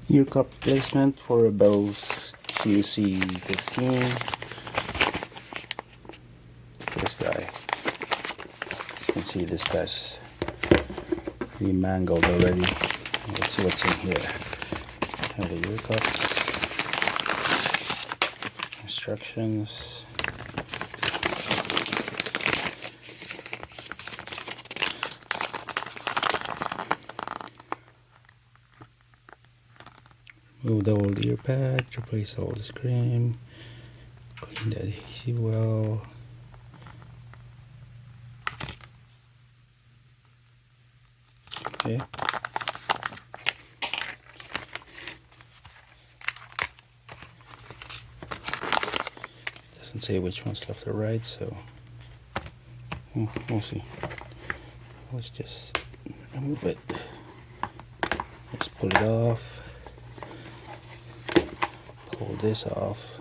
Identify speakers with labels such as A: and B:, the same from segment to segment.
A: Ear cup replacement for a Bose QC15. This guy, as you can see, this guy's pretty mangled already. Let's see what's in here. Have the ear cups, instructions. Remove the old ear pad, replace all the screen, clean the adhesive well. Okay. Doesn't say which one's left or right, so we'll see. Let's just remove it. Just pull it off. Pull this off.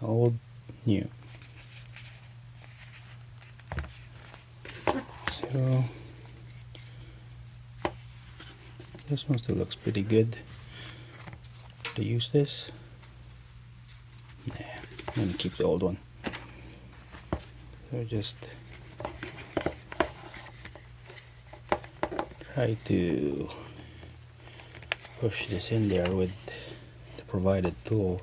A: Old, new. So this one still looks pretty good. To use this, yeah, I'm gonna keep the old one. So just try to push this in there with the provided tool.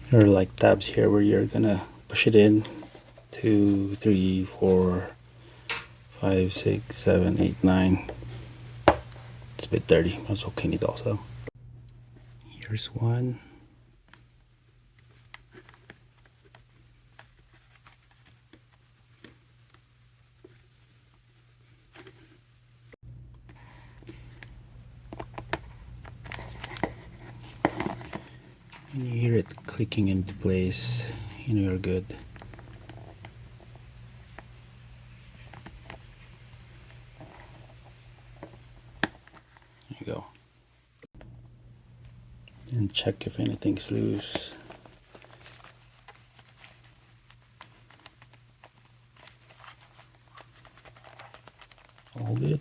A: There are like tabs here where you're gonna push it in. 2, 3, 4, 5, 6, 7, 8, 9. It's a bit dirty, but also clean it also. Here's one. And you hear it clicking into place, you know you're good. There you go. And check if anything's loose. All good.